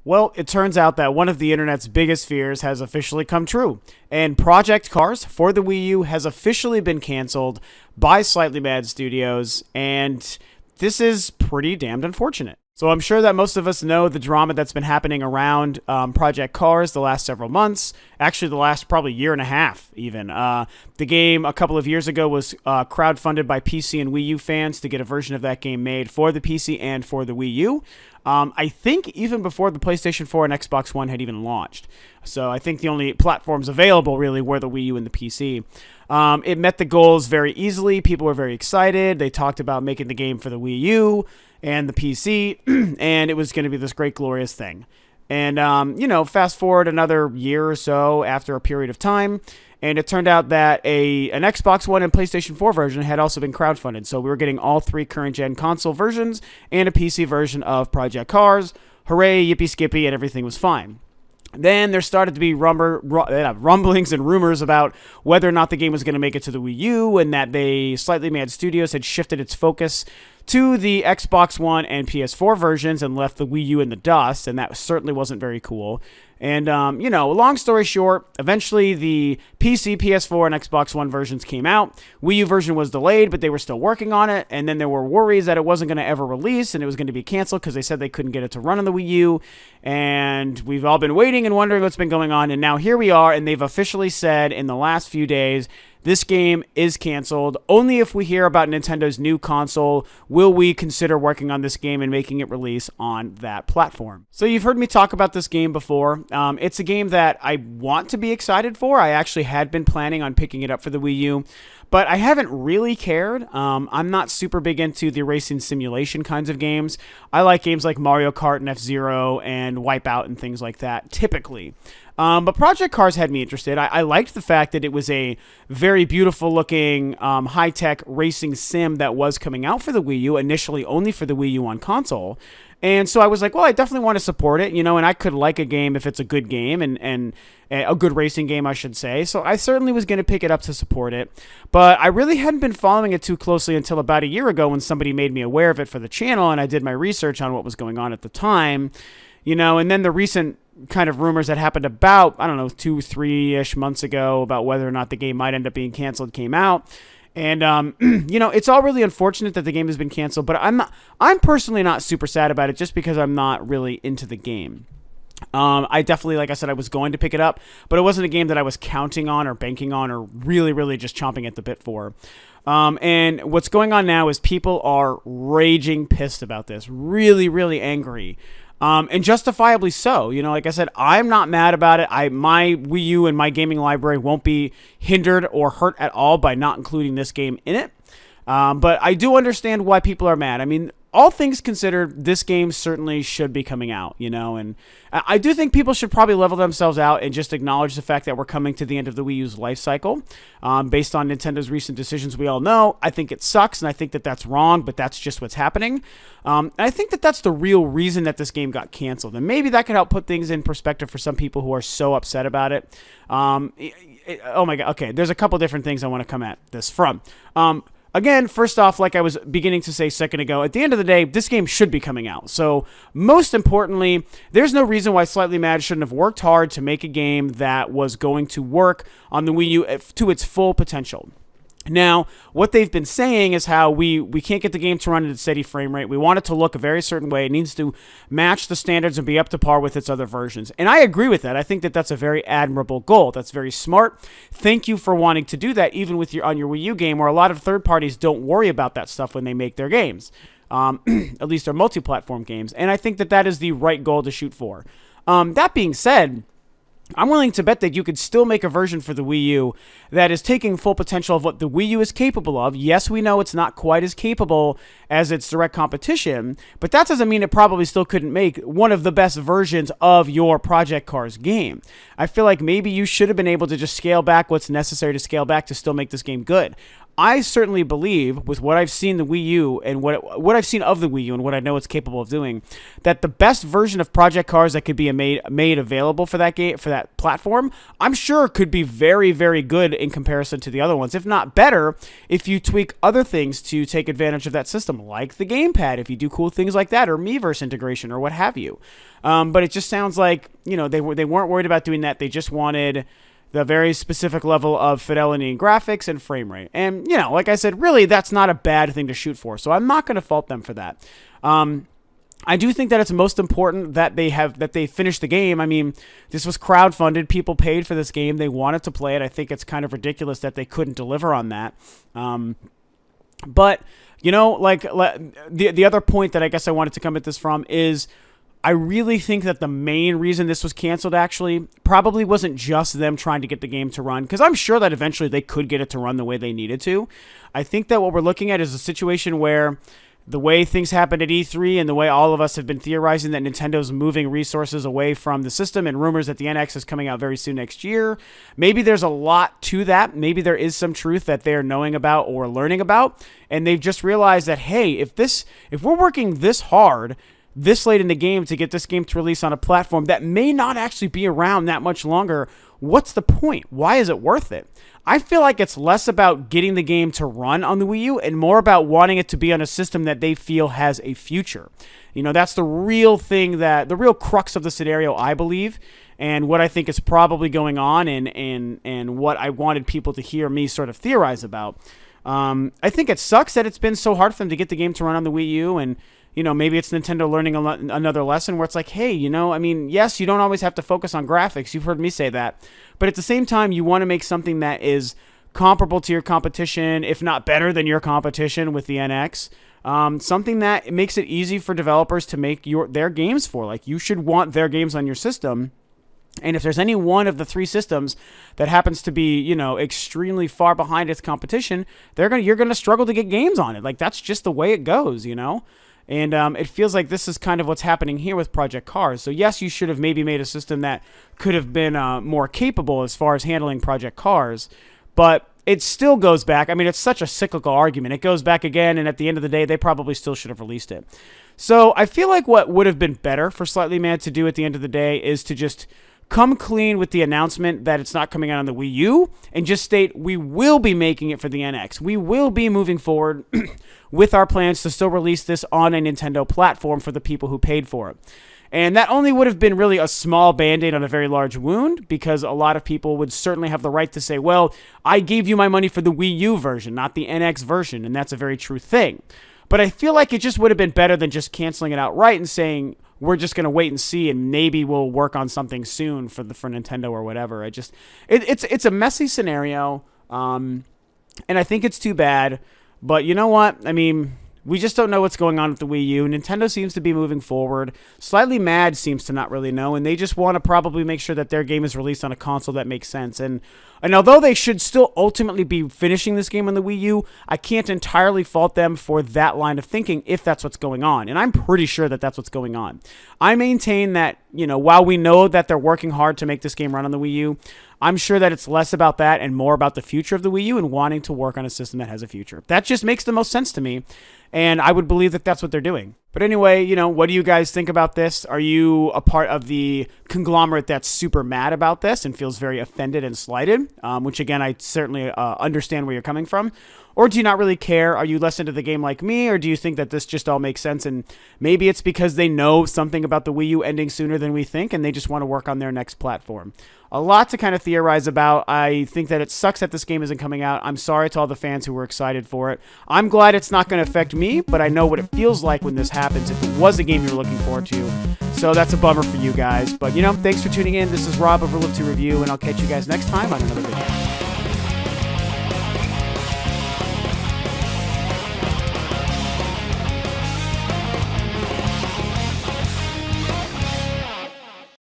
Well, it turns out that one of the internet's biggest fears has officially come true, and Project Cars for the Wii U has officially been canceled by Slightly Mad Studios, and this is pretty damned unfortunate. So I'm sure that most of us know the drama that's been happening around Project Cars the last several months. Actually, the last probably year and a half, even. The game a couple of years ago was crowdfunded by PC and Wii U fans to get a version of that game made for the PC and for the Wii U. I think even before the PlayStation 4 and Xbox One had even launched. So I think the only platforms available really were the Wii U and the PC. It met the goals very easily. People were very excited. They talked about making the game for the Wii U and the PC, and it was going to be this great, glorious thing. And, fast forward another year or so after a period of time, and it turned out that an Xbox One and PlayStation 4 version had also been crowdfunded. So we were getting all three current-gen console versions and a PC version of Project Cars. Hooray, yippee-skippy, and everything was fine. Then there started to be rumblings and rumors about whether or not the game was going to make it to the Wii U, and that Slightly Mad Studios had shifted its focus to the Xbox One and PS4 versions and left the Wii U in the dust, and that certainly wasn't very cool. And, long story short, eventually the PC, PS4, and Xbox One versions came out. Wii U version was delayed, but they were still working on it. And then there were worries that it wasn't going to ever release and it was going to be canceled because they said they couldn't get it to run on the Wii U. And we've all been waiting and wondering what's been going on. And now here we are, and they've officially said in the last few days, this game is canceled. Only if we hear about Nintendo's new console will we consider working on this game and making it release on that platform. So you've heard me talk about this game before. It's a game that I want to be excited for. I actually had been planning on picking it up for the Wii U, but I haven't really cared. I'm not super big into the racing simulation kinds of games. I like games like Mario Kart and F-Zero and Wipeout and things like that, typically. But Project Cars had me interested. I liked the fact that it was a very beautiful looking, high-tech racing sim that was coming out for the Wii U, initially only for the Wii U on console. And so I was like, well, I definitely want to support it, and I could like a game if it's a good game and a good racing game, I should say. So I certainly was going to pick it up to support it. But I really hadn't been following it too closely until about a year ago when somebody made me aware of it for the channel, and I did my research on what was going on at the time. And then the recent kind of rumors that happened about, 2-3-ish months ago about whether or not the game might end up being canceled came out. And, it's all really unfortunate that the game has been canceled, but I'm personally not super sad about it just because I'm not really into the game. I definitely, like I said, I was going to pick it up, but it wasn't a game that I was counting on or banking on or really, really just chomping at the bit for. And what's going on now is people are raging pissed about this, really, really angry. And justifiably so. Like I said, I'm not mad about it. My Wii U and my gaming library won't be hindered or hurt at all by not including this game in it. But I do understand why people are mad. I mean, all things considered, this game certainly should be coming out, and I do think people should probably level themselves out and just acknowledge the fact that we're coming to the end of the Wii U's life cycle. Based on Nintendo's recent decisions, we all know, I think it sucks, and I think that that's wrong, but that's just what's happening. And I think that that's the real reason that this game got canceled, and maybe that could help put things in perspective for some people who are so upset about it. Oh my God, okay, there's a couple different things I want to come at this from. Again, first off, like I was beginning to say a second ago, at the end of the day, this game should be coming out. So, most importantly, there's no reason why Slightly Mad shouldn't have worked hard to make a game that was going to work on the Wii U to its full potential. Now, what they've been saying is how we can't get the game to run at a steady frame rate. We want it to look a very certain way. It needs to match the standards and be up to par with its other versions. And I agree with that. I think that that's a very admirable goal. That's very smart. Thank you for wanting to do that, even with on your Wii U game, where a lot of third parties don't worry about that stuff when they make their games. At least their multi-platform games. And I think that that is the right goal to shoot for. That being said, I'm willing to bet that you could still make a version for the Wii U that is taking full potential of what the Wii U is capable of. Yes, we know it's not quite as capable as its direct competition, but that doesn't mean it probably still couldn't make one of the best versions of your Project Cars game. I feel like maybe you should have been able to just scale back what's necessary to scale back to still make this game good. I certainly believe, with what I've seen the Wii U and what I've seen of the Wii U and what I know it's capable of doing, that the best version of Project Cars that could be made available for that game, for that platform, I'm sure could be very, very good in comparison to the other ones, if not better, if you tweak other things to take advantage of that system, like the gamepad, if you do cool things like that, or Miiverse integration, or what have you. But it just sounds like, they weren't worried about doing that. They just wanted the very specific level of fidelity and graphics and frame rate. And, like I said, really, that's not a bad thing to shoot for. So I'm not going to fault them for that. I do think that it's most important that they finish the game. I mean, this was crowdfunded. People paid for this game. They wanted to play it. I think it's kind of ridiculous that they couldn't deliver on that. But, the other point that I guess I wanted to come at this from is, I really think that the main reason this was canceled actually probably wasn't just them trying to get the game to run, because I'm sure that eventually they could get it to run the way they needed to. I think that what we're looking at is a situation where the way things happened at E3 and the way all of us have been theorizing that Nintendo's moving resources away from the system, and rumors that the NX is coming out very soon next year, maybe there's a lot to that. Maybe there is some truth that they're knowing about or learning about, and they've just realized that, hey, if we're working this hard this late in the game to get this game to release on a platform that may not actually be around that much longer, what's the point? Why is it worth it? I feel like it's less about getting the game to run on the Wii U and more about wanting it to be on a system that they feel has a future. That's the real thing, the real crux of the scenario, I believe, and what I think is probably going on, and what I wanted people to hear me sort of theorize about. I think it sucks that it's been so hard for them to get the game to run on the Wii U, and maybe it's Nintendo learning another lesson where it's like, hey, yes, you don't always have to focus on graphics. You've heard me say that. But at the same time, you want to make something that is comparable to your competition, if not better than your competition with the NX. Something that makes it easy for developers to make their games for. Like, you should want their games on your system. And if there's any one of the three systems that happens to be, extremely far behind its competition, you're going to struggle to get games on it. Like, that's just the way it goes, And it feels like this is kind of what's happening here with Project Cars. So yes, you should have maybe made a system that could have been more capable as far as handling Project Cars. But it still goes back. I mean, it's such a cyclical argument. It goes back again, and at the end of the day, they probably still should have released it. So I feel like what would have been better for Slightly Mad to do at the end of the day is to just come clean with the announcement that it's not coming out on the Wii U, and just state we will be making it for the NX. We will be moving forward with our plans to still release this on a Nintendo platform for the people who paid for it. And that only would have been really a small Band-Aid on a very large wound, because a lot of people would certainly have the right to say, well, I gave you my money for the Wii U version, not the NX version, and that's a very true thing. But I feel like it just would have been better than just canceling it outright and saying, we're just going to wait and see, and maybe we'll work on something soon for Nintendo or whatever. It's a messy scenario, and I think it's too bad. But you know what? I mean, we just don't know what's going on with the Wii U. Nintendo seems to be moving forward. Slightly Mad seems to not really know, and they just want to probably make sure that their game is released on a console that makes sense. And although they should still ultimately be finishing this game on the Wii U, I can't entirely fault them for that line of thinking if that's what's going on. And I'm pretty sure that that's what's going on. I maintain that, while we know that they're working hard to make this game run on the Wii U, I'm sure that it's less about that and more about the future of the Wii U and wanting to work on a system that has a future. That just makes the most sense to me, and I would believe that that's what they're doing. But anyway, what do you guys think about this? Are you a part of the conglomerate that's super mad about this and feels very offended and slighted? Which, again, I certainly understand where you're coming from. Or do you not really care? Are you less into the game like me? Or do you think that this just all makes sense? And maybe it's because they know something about the Wii U ending sooner than we think, and they just want to work on their next platform. A lot to kind of theorize about. I think that it sucks that this game isn't coming out. I'm sorry to all the fans who were excited for it. I'm glad it's not going to affect me, but I know what it feels like when this happens if it was a game you're looking forward to. So that's a bummer for you guys. But, thanks for tuning in. This is Rob of Live to Review, and I'll catch you guys next time on another video.